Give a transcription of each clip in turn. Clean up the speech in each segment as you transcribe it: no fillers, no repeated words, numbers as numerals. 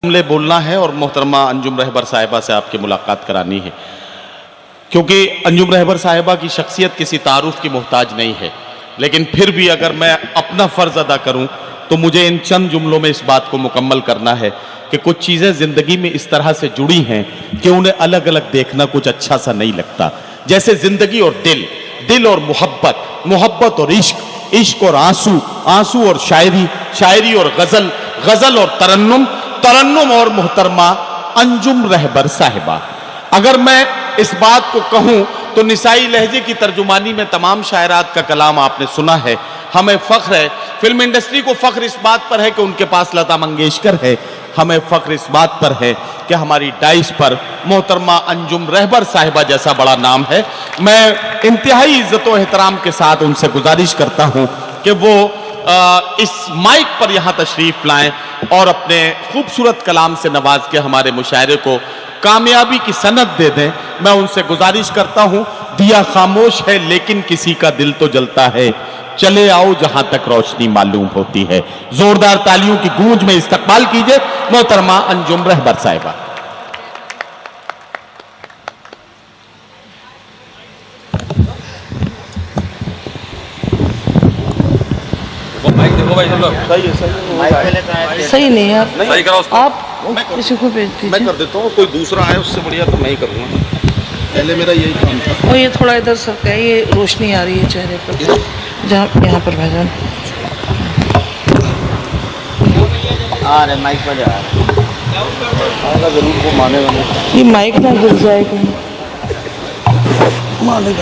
जुमले बोलना है और मोहतरमा अंजुम रहबर साहिबा से आपकी मुलाकात करानी है, क्योंकि अंजुम रहबर साहिबा की शख्सियत किसी तारुफ की मोहताज नहीं है। लेकिन फिर भी अगर मैं अपना फ़र्ज़ अदा करूं तो मुझे इन चंद जुमलों में इस बात को मुकम्मल करना है कि कुछ चीज़ें ज़िंदगी में इस तरह से जुड़ी हैं कि उन्हें अलग अलग देखना कुछ अच्छा सा नहीं लगता। जैसे ज़िंदगी और दिल, दिल और मोहब्बत, मोहब्बत और इश्क, इश्क और आंसू, आंसू और शायरी, शायरी और गज़ल, गज़ल और तरन्नुम, तरन्नुम और मोहतरमा अंजुम रहबर साहिबा। अगर मैं इस बात को कहूं तो निसाई लहजे की तर्जुमानी में तमाम शायरात का कलाम आपने सुना है। हमें फ़ख्र है, फिल्म इंडस्ट्री को फ़ख्र इस बात पर है कि उनके पास लता मंगेशकर है। हमें फ़ख्र इस बात पर है कि हमारी डाइस पर मोहतरमा अंजुम रहबर साहिबा जैसा बड़ा नाम है। मैं इंतहाई इज्जत व एहतराम के साथ उनसे गुजारिश करता हूं कि वो इस माइक पर यहाँ तशरीफ लाएं और अपने खूबसूरत कलाम से नवाज के हमारे मुशायरे को कामयाबी की सनद दे दें। मैं उनसे गुजारिश करता हूं, दिया खामोश है लेकिन किसी का दिल तो जलता है, चले आओ जहां तक रोशनी मालूम होती है। जोरदार तालियों की गूंज में इस्तकबाल कीजिए मोहतरमा अंजुम रहबर साहिबा। माइक देखो भाई, सब लोग सही नहीं है। सही कराओ उसको। आप किसी को भेज दीजिए। मैं कर देता हूँ, कोई दूसरा आए उससे बढ़िया तो मैं ही करूँगा। पहले मेरा यही काम था। और ये थोड़ा इधर सरका है, ये रोशनी आ रही है चेहरे पर, जहाँ यहाँ पर भाईजान आ रहे माइक पर आ रहा जरूर को माने वाले। ये माइक ना गिर जाए कहीं, माने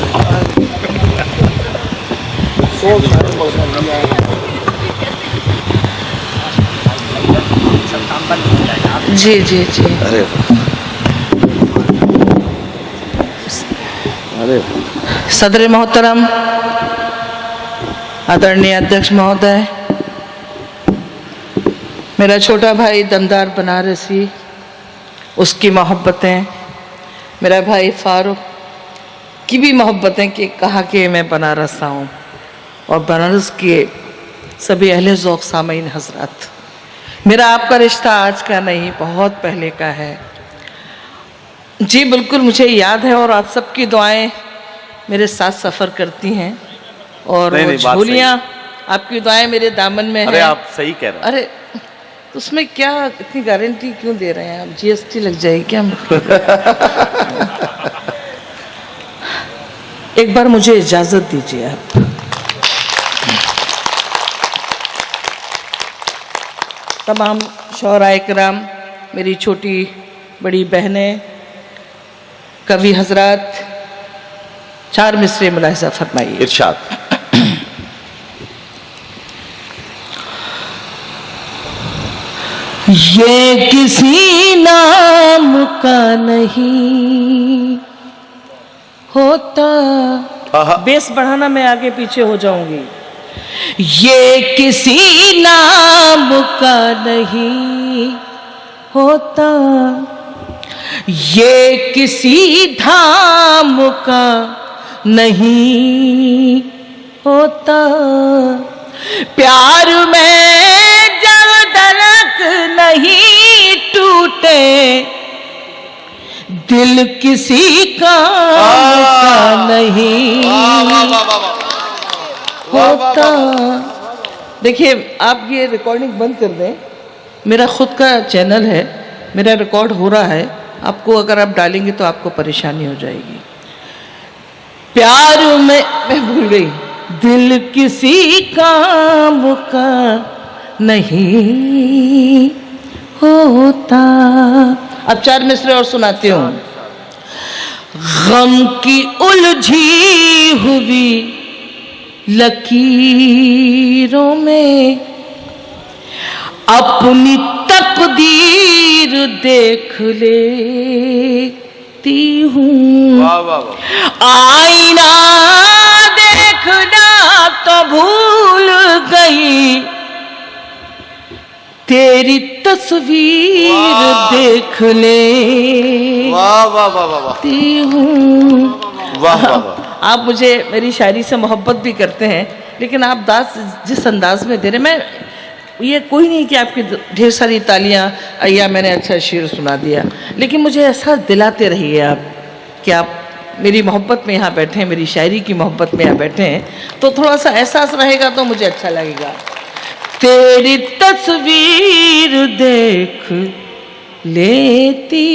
जी जी जी। अरे अरे सदर मोहतरम, आदरणीय अध्यक्ष महोदय, मेरा छोटा भाई दमदार बनारसी, उसकी मोहब्बतें, मेरा भाई फारूक की भी मोहब्बतें कि कहा कि मैं बनारस आऊँ, और बनारस के सभी अहले ज़ौक़ सामीन हज़रात, मेरा आपका रिश्ता आज का नहीं बहुत पहले का है। जी बिल्कुल मुझे याद है, और आप सबकी दुआएं मेरे साथ सफ़र करती हैं, और वो झोलियाँ आपकी दुआएं मेरे दामन में अरे हैं। आप सही कह रहे हैं। अरे तो उसमें क्या इतनी गारंटी क्यों दे रहे हैं आप? जीएसटी लग जाएगी क्या? एक बार मुझे इजाज़त दीजिए आप। तमाम शोहराए किराम, मेरी छोटी बड़ी बहनें, कवि हजरात, चार मिसरे मुलाहिज़ा फरमाइए। इरशाद। ये किसी नाम का नहीं होता, बेस बढ़ाना, मैं आगे पीछे हो जाऊंगी। ये किसी नाम का नहीं होता, ये किसी धाम का नहीं होता, प्यार में जब धड़क नहीं टूटे, दिल किसी काम का नहीं होता। देखिए आप ये रिकॉर्डिंग बंद कर दें, मेरा खुद का चैनल है, मेरा रिकॉर्ड हो रहा है, आपको अगर आप डालेंगे तो आपको परेशानी हो जाएगी। प्यार में मैं भूल गई, दिल किसी काम का नहीं होता। अब चार मिसरे और सुनाती हूँ। गम की उलझी हुई लकीरों में अपनी तकदीर देख लेती हूँ, आईना देखना तो भूल गई, तेरी तस्वीर देख लेती हूँ। आप मुझे मेरी शायरी से मोहब्बत भी करते हैं, लेकिन आप दास जिस अंदाज में दे रहे, मैं ये कोई नहीं कि आपकी ढेर सारी तालियां या मैंने अच्छा शेर सुना दिया, लेकिन मुझे एहसास दिलाते रहिए आप कि आप मेरी मोहब्बत में यहाँ बैठे हैं, मेरी शायरी की मोहब्बत में यहाँ बैठे हैं, तो थोड़ा सा एहसास रहेगा तो मुझे अच्छा लगेगा। तेरी तस्वीर देख लेती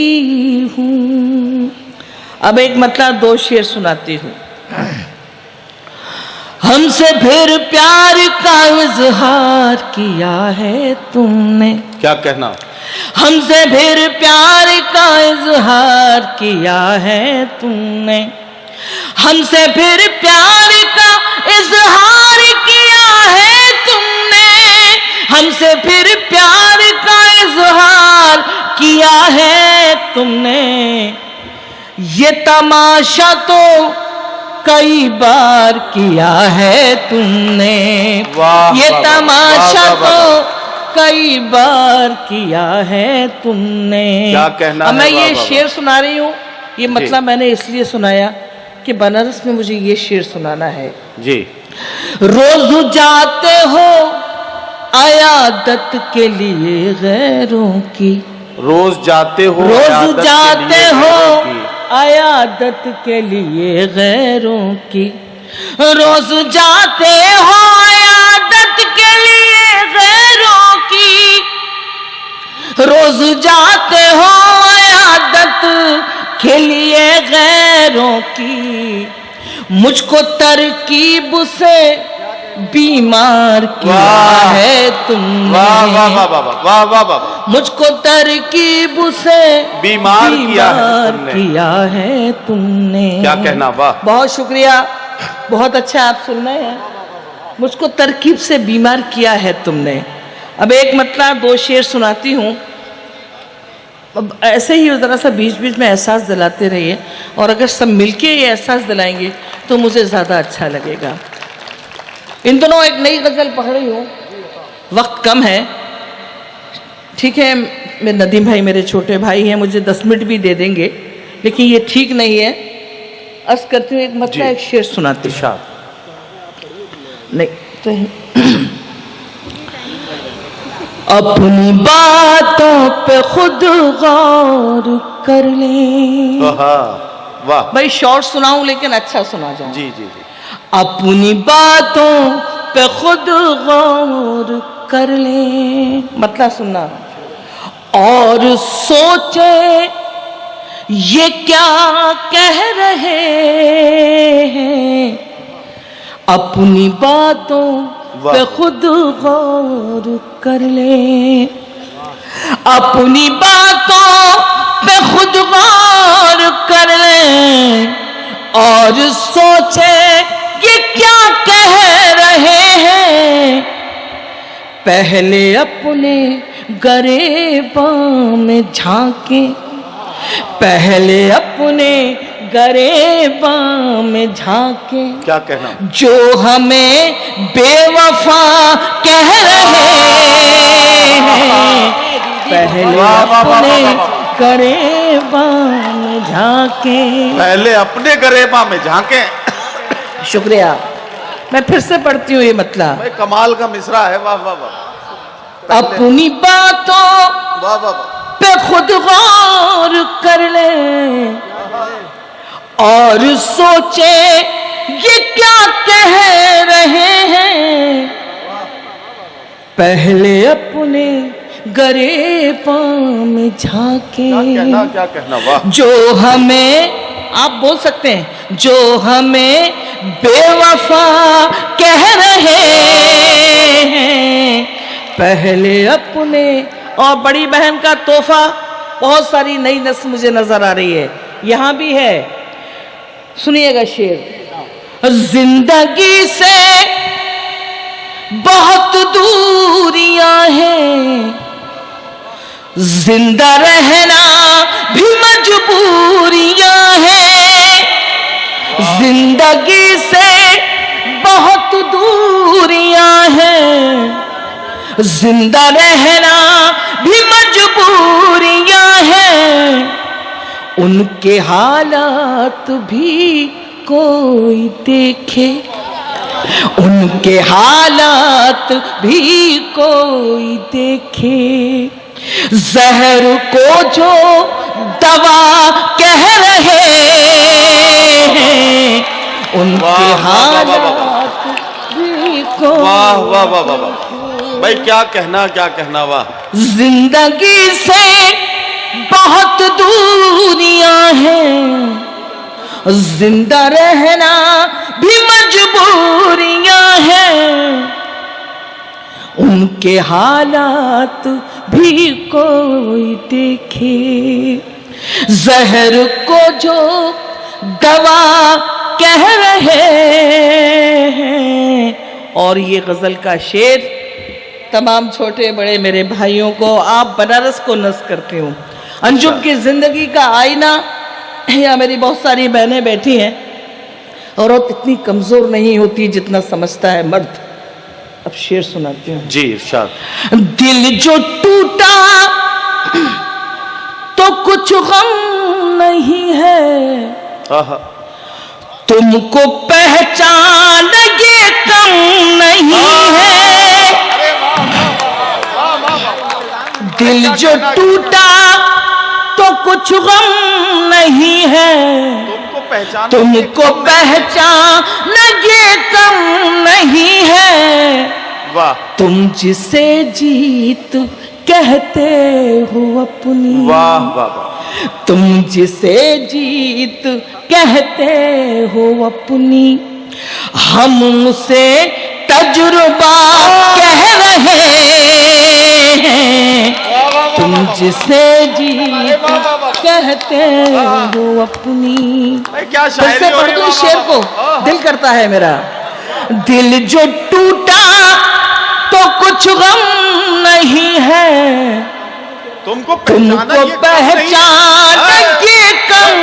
हूँ। अब एक मतलब 2 शेर सुनाती हूँ। हमसे फिर प्यार का इजहार किया है तुमने, क्या कहना? हमसे फिर प्यार का इजहार किया है तुमने, हमसे फिर प्यार का इजहार किया है तुमने, हमसे फिर प्यार का इजहार किया है तुमने। ये तमाशा तो कई बार किया है तुमने, वाह, ये वाह, तमाशा वाह, वाह, तो कई बार किया है तुमने। क्या कहना अब मैं है, वाह, ये वाह, शेर सुना रही हूँ, ये मतलब मैंने इसलिए सुनाया कि बनारस में मुझे ये शेर सुनाना है। जी। रोज जाते हो अयादत के लिए गैरों की, रोज जाते हो, रोज जाते हो अयादत के लिए गैरों की, रोज जाते हो अयादत के लिए गैरों की, रोज जाते हो अयादत के लिए गैरों की। मुझको तरकीब से बीमार किया है तुमने, वाह वाह वाह वाह वाह वाह वाह, मुझको तरकीब से बीमार किया है तुमने। क्या कहना? वाह, बहुत शुक्रिया, बहुत अच्छा आप सुन रहे हैं। मुझको तरकीब से बीमार किया है तुमने। अब एक मतलब 2 शेर सुनाती हूँ। अब ऐसे ही ज़रा सा बीच बीच में एहसास दिलाते रहिए, और अगर सब मिलके ये एहसास दिलाएंगे तो मुझे ज़्यादा अच्छा लगेगा। इन दोनों एक नई गज़ल पढ़ रही हूँ, वक्त कम है, ठीक है। मेरे नदीम भाई मेरे छोटे भाई हैं, मुझे 10 मिनट भी दे देंगे, लेकिन ये ठीक नहीं है। अर्ज करती हूँ, एक मतलब एक शेर सुनाती हूँ। नहीं तो अपनी बातों पे खुद गौर कर ले। वाह, भाई शॉर्ट सुनाऊं लेकिन अच्छा सुना जाऊं। जी जी जी। अपनी बातों पे खुद गौर कर ले, मतलब सुनना, और सोचे ये क्या कह रहे हैं। अपनी बातों पे खुद गौर कर ले, अपनी बातों पे खुद गौर कर ले, और सोचे ये क्या कह रहे हैं। पहले अपने गरेबां में झांके, पहले अपने गरेबां में झांके। क्या कहना? जो हमें बेवफा कह रहे हैं, पहले अपने गरेबां में झांके। पहले अपने गरेबा में झांके। शुक्रिया। मैं फिर से पढ़ती हूँ ये मतलब। भाई कमाल का मिसरा है, वाह वाह वाह। अपनी बातों वाह वाह वाह, पे खुद गौर कर ले, और सोचे ये क्या कह रहे हैं। पहले अपने गरेबां में झांके। क्या कहना? वाह। जो हमें, आप बोल सकते हैं, जो हमें बेवफा कह रहे हैं, पहले अपने। और बड़ी बहन का तोहफा, बहुत सारी नई नस्ल मुझे नजर आ रही है, यहां भी है, सुनिएगा शेर। जिंदगी से बहुत दूरियां हैं, जिंदा रहना भी मजबूरियां हैं। जिंदगी से बहुत दूरियां हैं, जिंदा रहना भी मजबूरियां हैं। उनके हालात भी कोई देखे, उनके हालात भी कोई देखे, जहर को जो दवा कह रहे हैं, उनके हालात भी कोई। वाह वाह वाह वाह वाह भाई, क्या कहना वाह। जिंदगी से बहुत दूरियां हैं, जिंदा रहना भी मजबूरियां हैं, उनके हालात भी कोई देखे, जहर को जो दवा कह रहे हैं। और ये गजल का शेर तमाम छोटे बड़े मेरे भाइयों को, आप बनारस को नज़ करती हूँ। अंजुम की जिंदगी का आईना, या मेरी बहुत सारी बहनें बैठी हैं, औरत इतनी कमजोर नहीं होती जितना समझता है मर्द। अब शेर सुनाती हूँ जी, इरशाद। दिल जो टूटा तो कुछ गम नहीं है, तुमको पहचान ये कम नहीं है। दिल जो टूटा तो कुछ गम नहीं है, तुमको पहचान ये कम नहीं है। वाह। तुम जिसे जीत कहते हो अपनी, वाह वाह वाह। तुम जिसे जीत कहते हो अपनी, हम उसे तजुर्बा कह रहे हैं। तुम जिसे जीत कहते हो अपनी। क्या शायरी कैसे पढ़ दूं शेर को, दिल करता है मेरा। दिल जो टूटा तो कुछ गम नहीं है, तुमको पहचान ये कम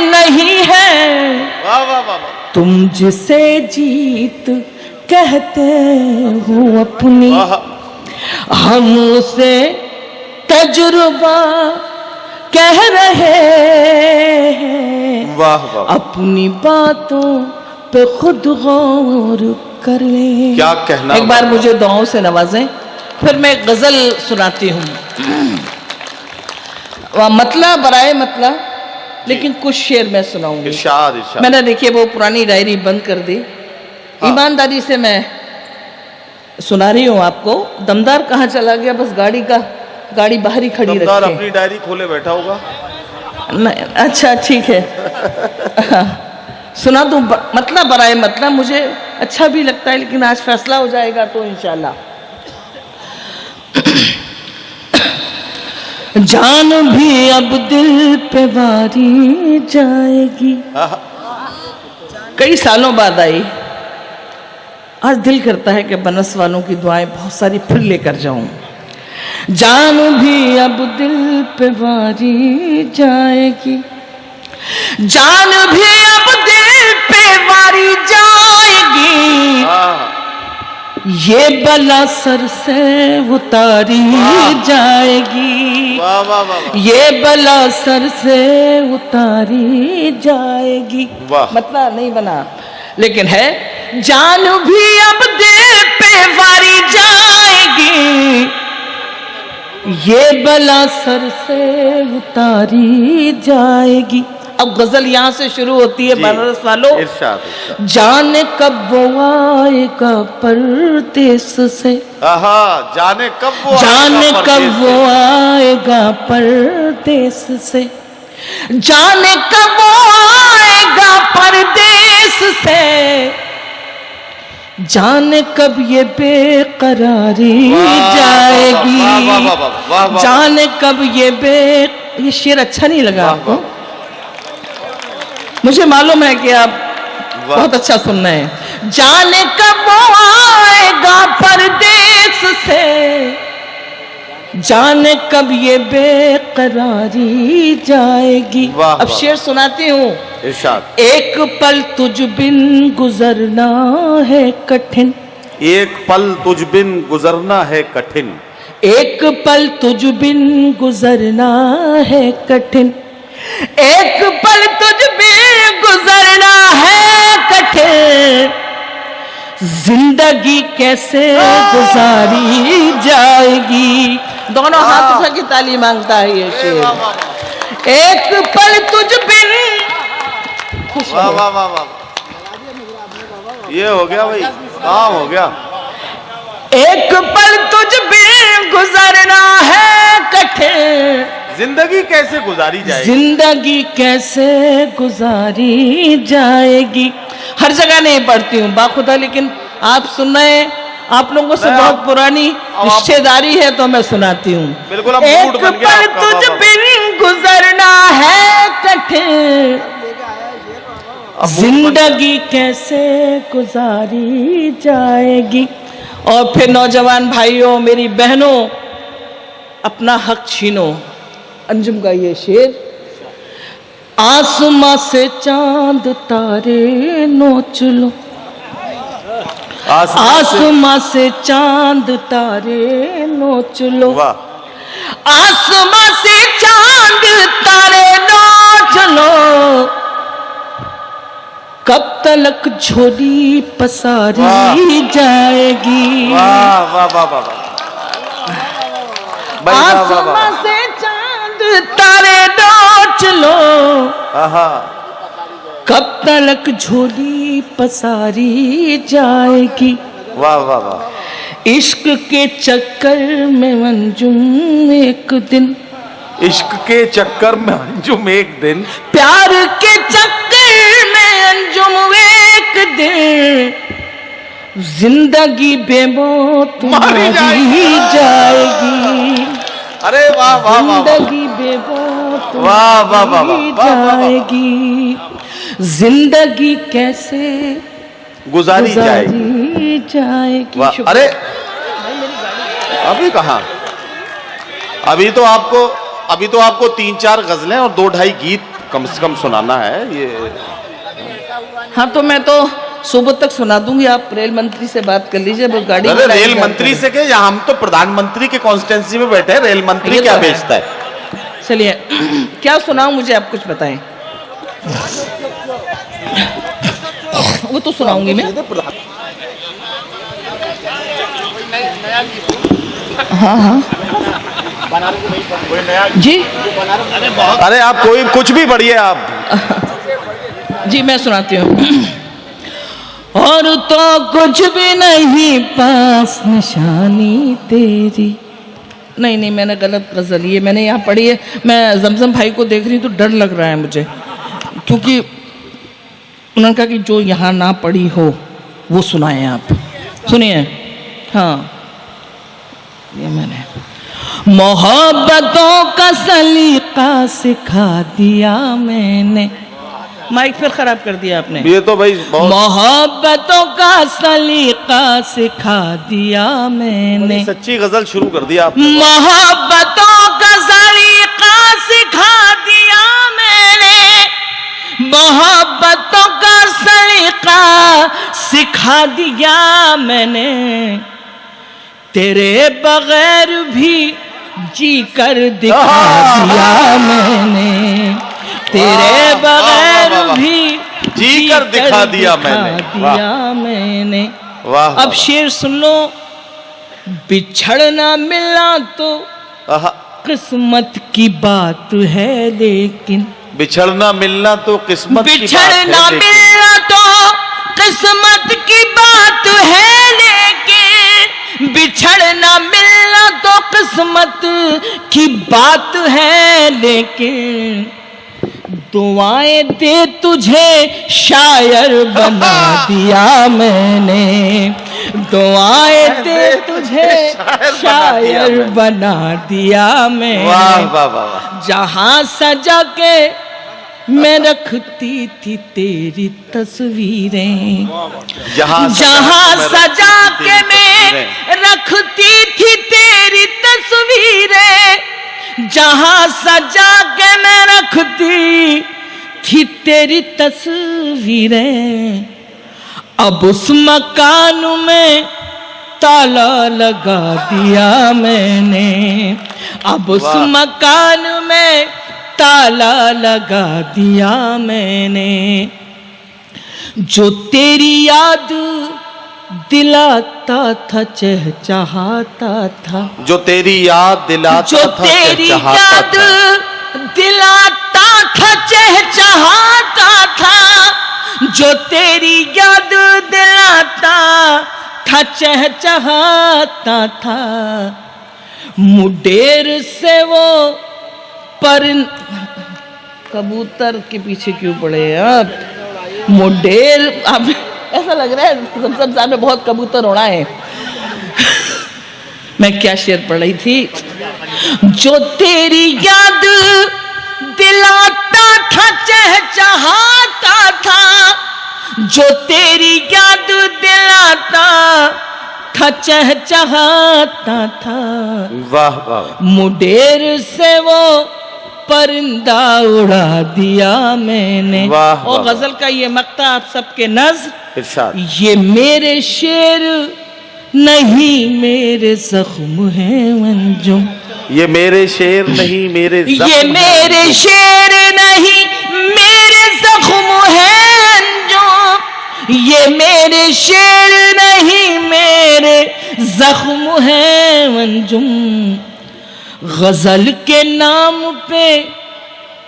नहीं है। वाह वाह वाह। तुम जिसे जीत कहते हो अपनी, हम उसे तजुर्बा कह रहे हैं। वाह वाह। अपनी बातों पे खुद गौर कर ले। क्या कहना। एक बार मुझे दुआओं से नवाजें, फिर मैं गजल सुनाती हूँ। मतला बराए मतला, लेकिन कुछ शेर मैं सुनाऊंगी। इरशाद इरशाद। मैंने देखिए वो पुरानी डायरी बंद कर दी। ईमानदारी से मैं सुना रही हूँ आपको। दमदार कहाँ चला गया, बस गाड़ी बाहर ही खड़ी रखी। दमदार अपनी डायरी खोले बैठा होगा। नहीं, अच्छा ठीक है। सुना दूं मतलब बराए मतलब, मुझे अच्छा भी लगता है, लेकिन आज फैसला हो जाएगा तो इंशाल्लाह। जान भी अब दिल पे बारी जाएगी, कई सालों बाद आई। आज दिल करता है कि बनस वालों की दुआएं बहुत सारी फिर लेकर जाऊं। जान भी अब दिल पे बारी जाएगी, जान भी अब दिल पे बारी जाएगी, ये बला सर से उतारी जाएगी। वाह वाह वाह। ये बला सर से उतारी जाएगी। वाह। मतलब नहीं बना, लेकिन है। जान भी अब दिल पे वारी जाएगी, ये बला सर से उतारी जाएगी। अब गजल यहाँ से शुरू होती है बनारस वालों। इरशाद। जाने कब वो आएगा परदेस से, जाने कब वो आएगा परदेस से, जाने कब वो आएगा परदेस से, जाने कब ये बेकरारी जाएगी, जाने कब ये शेर अच्छा नहीं लगा आपको? मुझे मालूम है कि आप बहुत अच्छा सुन रहे हैं। जाने कब वो आएगा परदेस से, जाने कब ये बेकरारी जाएगी। अब शेर सुनाती हूँ। इरशाद। एक पल तुझ बिन गुजरना है कठिन, एक पल तुझ बिन गुजरना है कठिन, एक पल तुझ बिन गुजरना है कठिन, एक पल तुझ बिन गुजरना है कठिन, जिंदगी कैसे गुजारी जाएगी। दोनों हाथ उठा के ताली मांगता है ये शेर। एक पल तुझ बिन, वाह वाह वाह वाह, ये हो गया भाई, काम हो गया। एक पल तुझ बिन गुजरना है कठिन, जिंदगी कैसे गुजारी जाएगी, जिंदगी कैसे गुजारी जाएगी। हर जगह नहीं पढ़ती हूँ बाखुदा, लेकिन आप सुन रहे हैं, आप लोगों से बहुत पुरानी रिश्तेदारी है तो मैं सुनाती हूँ। बिल्कुल एक पल तुझ बिन गुजरना है कठिन, जिंदगी कैसे गुजारी जाएगी। और फिर नौजवान भाइयों, मेरी बहनों, अपना हक छीनो। अंजुम का ये शेर। आसमां से चांद तारे नोच लो, आसमां से चांद तारे नोच लो, आसमां से चांद तारे नोच लो, कब तलक झोली पसारी जाएगी। वाह वाह वाह वाह, आसमां से चांद तारे नोच लो, कब तलक झोली पसारी जाएगी। वाह वाह वाह। इश्क के चक्कर में अंजुम एक दिन, इश्क के चक्कर में अंजुम एक दिन, प्यार के चक्कर में अंजुम एक दिन, जिंदगी बेमौत मारी जाएगी। अरे वाह वाह वाह, जिंदगी बेमौत वाह वाह वाह मारी वाह, जाएगी। जिंदगी कैसे गुजारी जाएगी। वाह। अरे अभी कहाँ, अभी तो आपको 3-4 गजलें और 2-2.5 गीत कम से कम सुनाना है ये। हाँ, तो मैं तो सुबह तक सुना दूंगी। आप रेल मंत्री से बात कर लीजिए, वो गाड़ी। अरे रेल मंत्री से क्या, हम तो प्रधानमंत्री के कॉन्स्टिट्यूंसी में बैठे हैं, रेल मंत्री क्या बेचता है। चलिए, क्या सुनाऊं, मुझे आप कुछ बताएं। वो तो सुनाऊंगी मैं। हाँ हाँ जी, अरे आप कोई कुछ भी पढ़िए आप। जी मैं सुनाती हूँ। और तो कुछ भी नहीं पास निशानी तेरी। नहीं, मैंने गलत गजल, ये मैंने यहाँ पढ़ी है। मैं जमजम भाई को देख रही हूँ तो डर लग रहा है मुझे, क्योंकि उन्होंने कहा कि जो यहाँ ना पढ़ी हो वो सुनाएं आप। सुनिए। हाँ, ये मैंने मोहब्बतों का सलीका सिखा दिया मैंने। माइक फिर खराब कर दिया आपने। ये तो भाई मोहब्बतों का सलीका सिखा दिया मैंने। सच्ची गजल शुरू कर दिया आपने। मोहब्बतों का सलीका सिखा दिया मैंने, मोहब्बतों का सलीका सिखा दिया मैंने, तेरे बगैर भी जी कर दिखा दिया मैंने, तेरे बगैर भी जी कर दिखा दिया मैंने। वाह। अब शेर सुन लो। बिछड़ना मिलना तो किस्मत की बात है, लेकिन बिछड़ना मिलना तो किस्मत की बात है, बिछड़ना मिलना तो किस्मत की बात है, लेकिन बिछड़ना मिलना तो किस्मत की बात है, लेकिन दुआएं दे तुझे शायर बना दिया मैंने, दुआएं दे तुझे शायर बना दिया मैंने। वाह वाह वाह। जहां सजा के मैं रखती थी तेरी तस्वीरें, जहां सजा के मैं रखती थी तेरी तस्वीरें, जहां सजा के मैं रखती थी तेरी तस्वीरें, अब उस मकान में ताला लगा दिया मैंने, अब उस मकान में ताला लगा दिया मैंने, जो तेरी याद दिलाता था चहचहाता था, जो तेरी याद दिलाता जो था तेरी चहचहाता याद था। दिलाता था चहचहाता था, जो तेरी याद दिलाता था चहचहाता था। मुडेर से वो पर कबूतर के पीछे क्यों पड़े हैं आप? मुडेर, अब ऐसा लग रहा है संसद साहब में बहुत कबूतर उड़ा है। मैं क्या शेर पढ़ रही थी? जो तेरी याद दिलाता था चहचहाता था, जो तेरी याद दिलाता था चहचहाता था। वाह वाह। मुडेर से वो परिंदा उड़ा दिया मैंने। वाह, और वाह, गजल का ये मक्ता आप सबके नज़्र। इरशाद। ये मेरे शेर नहीं मेरे जख्म है मंजुम, ये मेरे शेर नहीं मेरे जख्म ये मेरे हैं। शेर नहीं मेरे जख्म है अंजुम, ये मेरे शेर नहीं मेरे जख्म है मंजुम। गजल के नाम पे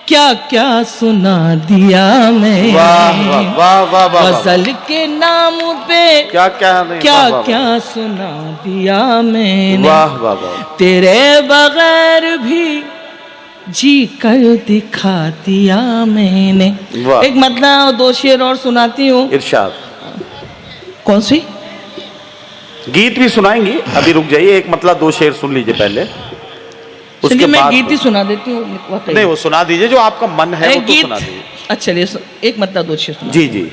क्या क्या सुना दिया मैं। वाह वाह वाह वाह वाह। गजल के नाम पे क्या क्या नहीं, क्या वाह, वाह, क्या सुना दिया मैंने। वाह वाह वाह। तेरे बगैर भी जी कर दिखा दिया मैंने। वाह। एक मतलब और दो शेर और सुनाती हूँ। इरशाद। कौन सी? गीत भी सुनाएंगी, अभी रुक जाइए, एक मतलब दो शेर सुन लीजिए पहले, उसके चलिए मैं बाद गीत ही सुना देती हूँ। बताइए। नहीं, वो सुना दीजिए जो आपका मन है वो तो गीत। सुना दीजिए। अच्छा चलिए एक मतलब दो शेर सुना। जी जी।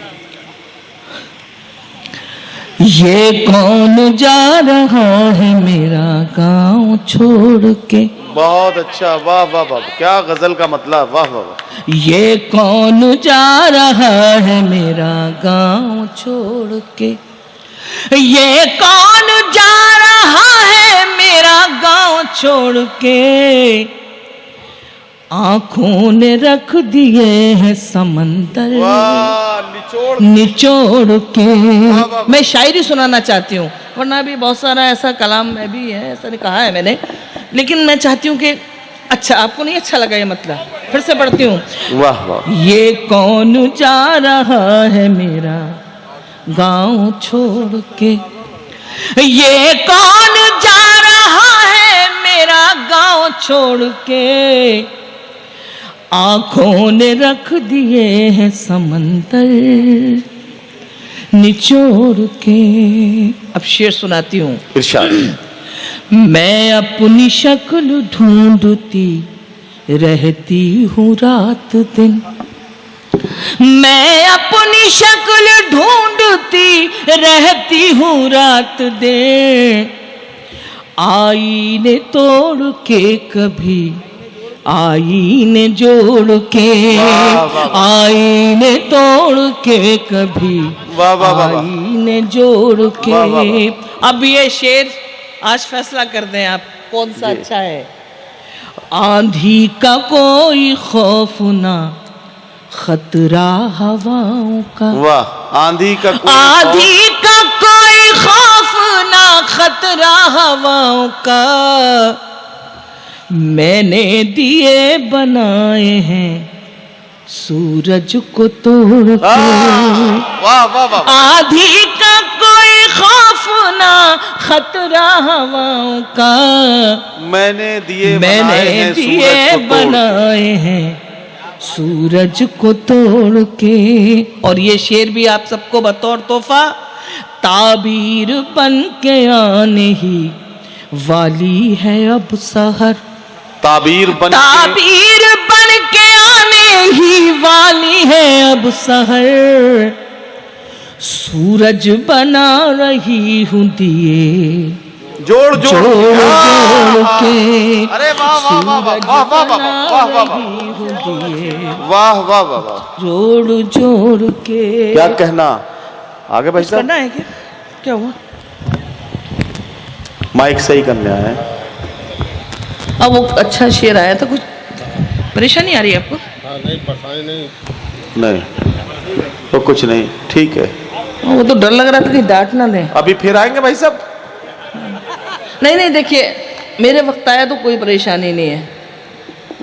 ये कौन जा रहा है मेरा गांव छोड़ के। बहुत अच्छा, वाह वाह वाह, क्या गजल का मतलब, वाह वाह वाह। ये कौन जा रहा है मेरा गांव छोड़ के, ये कौन जा रहा है मेरा गांव छोड़ के। आंखों ने रख दिए हैं समंदर वाह, निचोड़ निचोड़ के। वाह। मैं शायरी सुनाना चाहती हूँ, वरना भी बहुत सारा ऐसा कलाम में भी है, ऐसा नहीं कहा है मैंने, लेकिन मैं चाहती हूँ कि अच्छा आपको नहीं अच्छा लगा ये मतलब, फिर से पढ़ती हूँ। वाह वाह। ये कौन जा रहा है मेरा गांव छोड़ के, ये कौन जा रहा है मेरा गांव छोड़ के। आंखों ने रख दिए हैं समंदर निचोड़ के। अब शेर सुनाती हूँ। इरशाद। मैं अपनी शक्ल ढूंढती रहती हूँ रात दिन, मैं अपनी शक्ल ढूंढती रहती हूँ रात दिन। आईने तोड़ के कभी आईने जोड़ के, आईने तोड़ के कभी वाह वाह वाह। आईने जोड़ के। वाह, वाह, वाह। अब ये शेर आज फैसला कर दें आप कौन सा अच्छा है। आंधी का कोई खौफ ना खतरा हवाओं का, वाह। आंधी का कोई आंधी का कोई खौफ ना खतरा हवाओं का। मैंने दिए बनाए हैं सूरज को तोड़ के। वाह वाह वाह। आंधी का कोई खौफ ना खतरा हवाओं का। मैंने दिए मैंने दिए बनाए हैं सूरज को तोड़ के। और ये शेर भी आप सबको बतौर तोहफा, ताबीर बन के आने ही वाली है अब सहर। ताबीर बन के आने ही वाली है अब सहर। सूरज बना रही हूँ दिए जोड़ जोड़ जोड़ के। अरे वाह वाह वाह वाह वाह वाह वाह वाह वाह वाह वाह वाह वाह। जोड़ जोड़ के। क्या कहना आगे भाई साहब? करना है क्या? क्या हुआ? माइक सही करने आया है। अब वो अच्छा शेर आया था, कुछ परेशानी आ रही है आपको? नहीं तो कुछ नहीं, ठीक है। वो तो डर लग रहा था कि डांट ना दें। अभी फिर आएंगे भाई साहब? नहीं नहीं, देखिए मेरे वक्त आया तो कोई परेशानी नहीं है,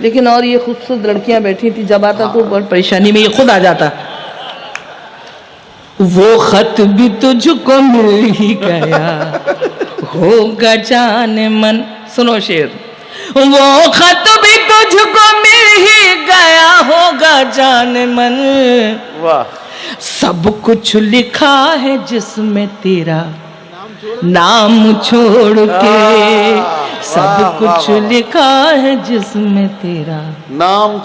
लेकिन और ये खूबसूरत लड़कियां बैठी थी, जब आता तो बहुत परेशानी में ये खुद आ जाता। वो खत भी तुझको मिल ही गया होगा जाने मन। सुनो शेर, वो खत भी तुझको मिल ही गया होगा जाने मन। वाह। सब कुछ लिखा है जिसमें तेरा नाम छोड़ के, सब कुछ लिखा है जिसमें तेरा नाम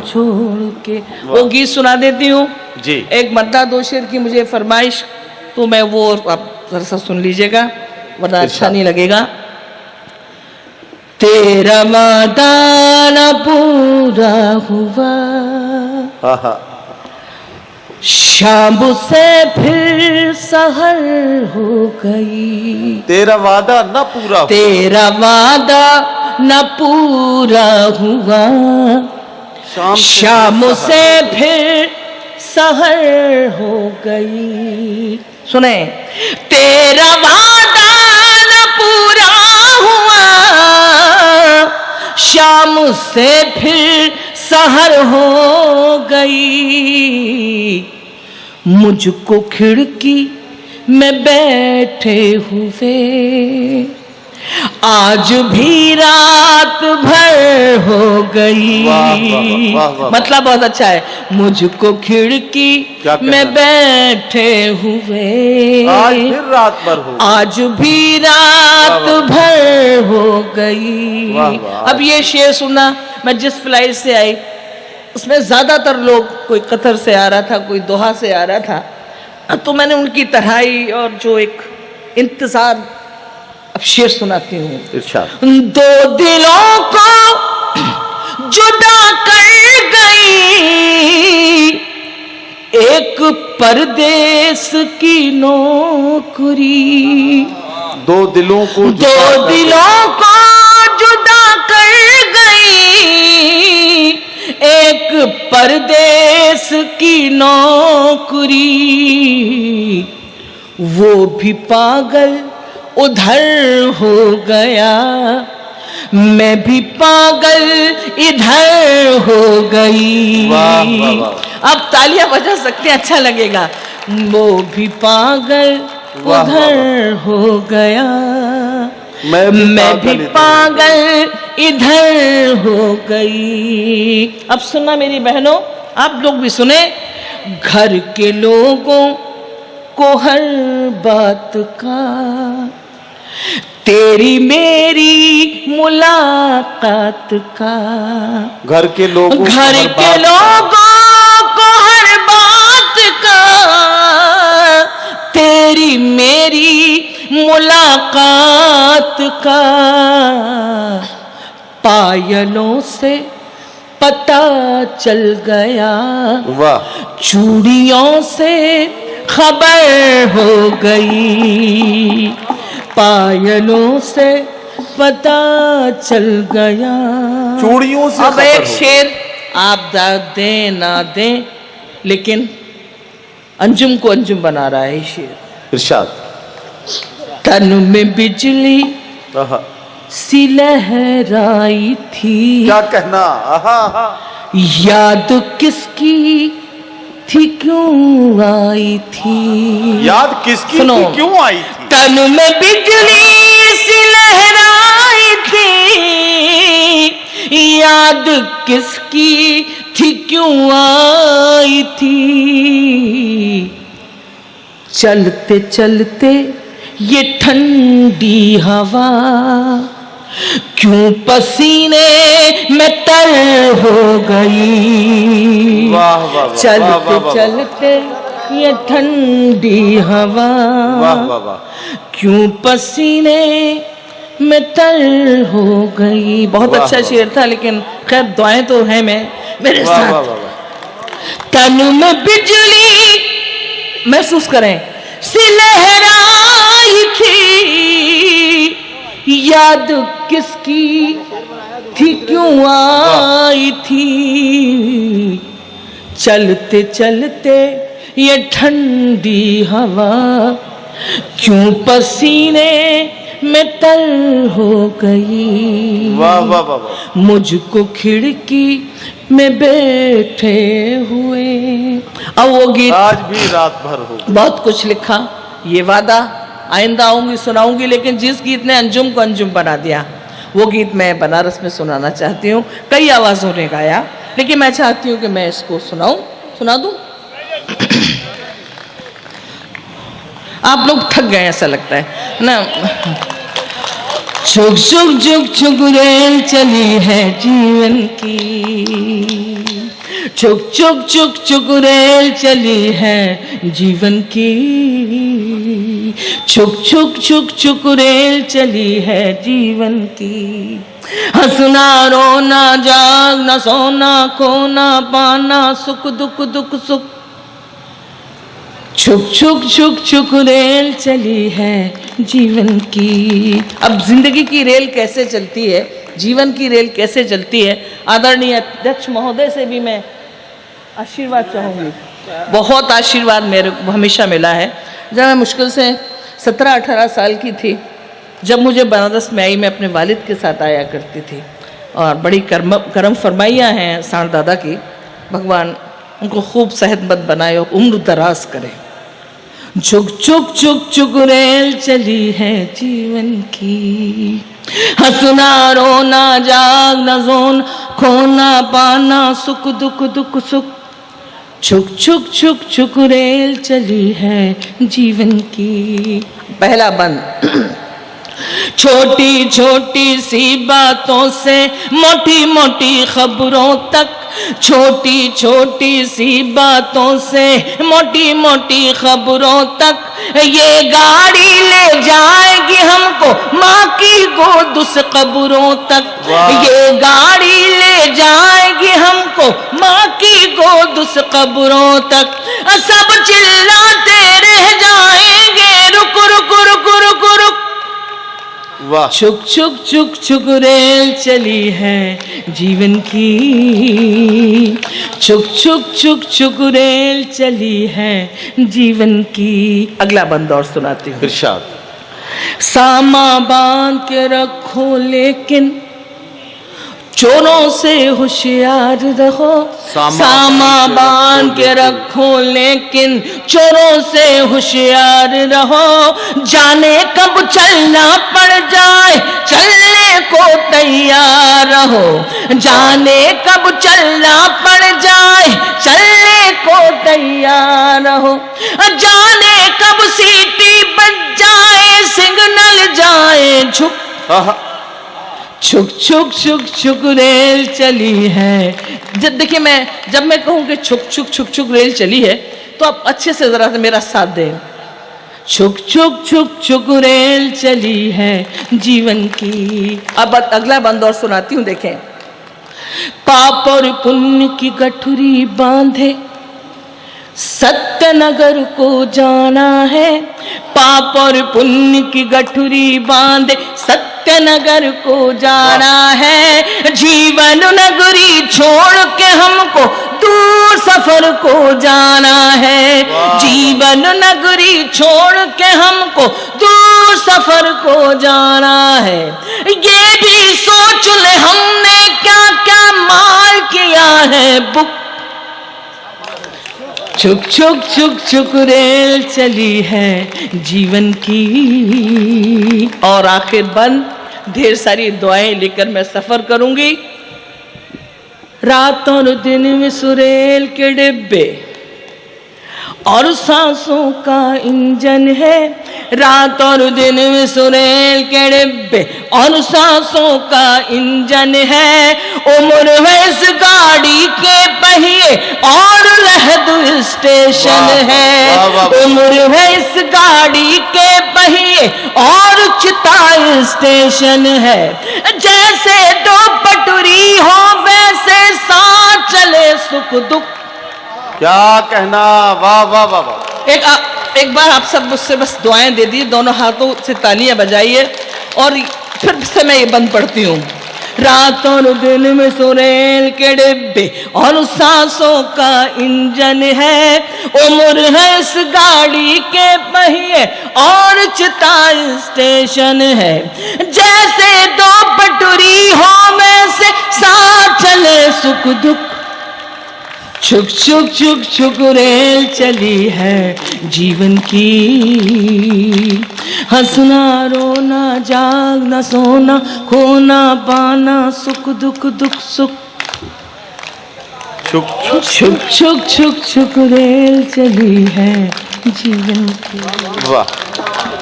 छोड़ के। वो गीत सुना देती हूँ जी। एक मद्दा दो शेर की मुझे फरमाइश, तो मैं वो आप जरा सा सुन लीजिएगा वरना अच्छा नहीं लगेगा। तेरा वादा न पूरा हुआ, शाम से फिर सहर हो गई। तेरा वादा न पूरा, तेरा वादा न पूरा हुआ, शाम से फिर सहर हो गई। सुने, तेरा वादा न पूरा हुआ, शाम से फिर सहर हो गई। मुझको खिड़की में बैठे हुए आज भी रात भर हो गई। वाह, वाह। मतलब बहुत अच्छा है। मुझको खिड़की में बैठे हुए आज फिर रात भर हो, आज भी रात भर हो गई। अब ये शेर सुना, मैं जिस फ्लाइट से आई उसमें ज्यादातर लोग, कोई कतर से आ रहा था, कोई दोहा से आ रहा था, तो मैंने उनकी तन्हाई और जो एक इंतजार, अब शेर सुनाती हूँ। दो दिलों को जुदा कर गई एक परदेस की नौकरी। दो दिलों को जुदा कर गई एक परदेस की नौकरी। वो भी पागल उधर हो गया, मैं भी पागल इधर हो गई। अब तालियां बजा सकते हैं, अच्छा लगेगा। वो भी पागल उधर हो गया, मैं भी पागल इधर हो गई। अब सुनना मेरी बहनों, आप लोग भी सुने। घर के लोगों को हर बात का तेरी मेरी मुलाकात का, घर के लोगों को हर बात का तेरी मेरी मुलाकात का। पायलों से पता चल गया, चूड़ियों से खबर हो गई। पायलों से पता चल गया, चूड़ियों से। अब एक शेर आप दें ना दें, लेकिन अंजुम को अंजुम बना रहा है शेर। इरशाद। तन में बिजली सी लहराई थी, क्या कहना, याद किसकी थी क्यों आई थी। याद किसकी थी क्यों आई थी। तन में बिजली सी लहराई थी, याद किसकी थी क्यों आई थी। चलते चलते ये ठंडी हवा क्यों पसीने में तर हो गई। वाह वाह, चलते चलते ये ठंडी हवा क्यों पसीने में तर हो गई। बहुत अच्छा शेर था, लेकिन खैर दुआएं तो है मेरे साथ। तन में बिजली महसूस करें सी लहराई थी, याद किसकी थी क्यों आई थी। चलते चलते ये ठंडी हवा क्यों पसीने में तर हो गई। वाह वाह वाह वाह। मुझको खिड़की में बैठे हुए। अब वो गीत आज भी रात भर हो। बहुत कुछ लिखा, ये वादा आइंदा आऊंगी सुनाऊंगी, लेकिन जिस गीत ने अंजुम को अंजुम बना दिया वो गीत मैं बनारस में सुनाना चाहती हूँ। कई आवाजों ने गाया, लेकिन मैं चाहती हूँ कि मैं इसको सुना दूं। आप लोग थक गए ऐसा लगता है ना। चुक चुक चुक चुक रेल चली है जीवन की, चुक चुक चुक चुक रेल चली है जीवन की, चुक चुक चुक चुक रेल चली है जीवन की। हंसना रोना जागना सोना खोना पाना सुख दुख दुख सुख, छुक छुक छुक छुक रेल चली है जीवन की। अब जिंदगी की रेल कैसे चलती है, जीवन की रेल कैसे चलती है, आदरणीय अध्यक्ष महोदय से भी मैं आशीर्वाद चाहूंगी। बहुत आशीर्वाद मेरे को हमेशा मिला है। जब मैं मुश्किल से 17-18 साल की थी, जब मुझे बनारस में आई, मैं अपने वालिद के साथ आया करती थी और बड़ी करम फरमाइयाँ हैं सांड दादा की। भगवान उनको खूब सेहतमंद बनाए और उम्र दराज करे। चुक चुक चुक चुक रेल चली है जीवन की, हंसना रोना जागना जोन खोना पाना सुख दुख दुख सुख, छुक छुक छुक छुक रेल चली है जीवन की। पहला बंद। छोटी छोटी सी बातों से मोटी मोटी खबरों तक, छोटी छोटी सी बातों से मोटी मोटी खबरों तक, ये गाड़ी ले जाएगी हमको माँ की गोद उस कब्रों तक, ये गाड़ी ले जाएगी हमको माँ की गोद उस कब्रों तक। सब चिल्लाते रह जाएंगे रुक रुक रुक रुक रुक, छुक छुक छुक छुक रेल चली है जीवन की, छुक छुक छुक छुक रेल चली है जीवन की। अगला बंद और सुनाती हूँ। इरशाद। सामा बांध के रखो लेकिन चोरों से होशियार रहो, सामा बांध के रखो लेकिन चोरों से होशियार रहो, जाने कब चलना पड़ जाए चलने को तैयार रहो, जाने कब चलना पड़ जाए चलने को तैयार रहो, जाने कब सीटी बज जाए सिग्नल जाए झुक, छुक छुक छुक छुक रेल चली है। देखिए जब मैं कहूँ कि छुक छुक छुक छुक रेल चली है, तो आप अच्छे से जरा मेरा साथ दें। छुक छुक छुक छुक रेल चली है जीवन की। अब अगला बंद और सुनाती हूँ, देखें। पाप और पुण्य की गठुरी बांधे सत्यनगर को जाना है, पाप और पुण्य की गठुरी बांधे सत्यनगर को जाना है, जीवन नगरी छोड़ के हमको दूर सफर को जाना है, जीवन नगरी छोड़ के हमको दूर सफर को जाना है। ये भी सोच ले हमने क्या क्या माल किया है बुक, छुक छुक छुक छुक रेल चली है जीवन की। और आखिर बंद, ढेर सारी दुआएं लेकर मैं सफर करूंगी। रात और दिन में सुरेल के डिब्बे और सांसों का इंजन है, रात और दिन में सुरेल के डिब्बे और सांसों का इंजन है, उम्र है इस गाड़ी के पहिए और लहद स्टेशन है, उम्र है इस गाड़ी के पहिए और चिता स्टेशन है, जैसे दो पटरी हो वैसे साथ चले सुख दुख। क्या कहना, वाह वाह वाह वाह। एक बार आप सब मुझसे बस दुआएं दे दी, दोनों हाथों से तालियां बजाइए और फिर से मैं ये बंद पढ़ती हूँ। रात और दिन में सुरेल के डिब्बे और सांसों का इंजन है। उम्र है इस गाड़ी के पहिए और चिता स्टेशन है। जैसे दो पटरी हो में से साथ चले सुख दुख, छुक छुक छुक छुक रेल चली है जीवन की। हंसना रोना जागना सोना खोना पाना सुख दुख दुख सुख, छुक छुक छुक छुक छुक छुक रेल चली है जीवन की। वाह।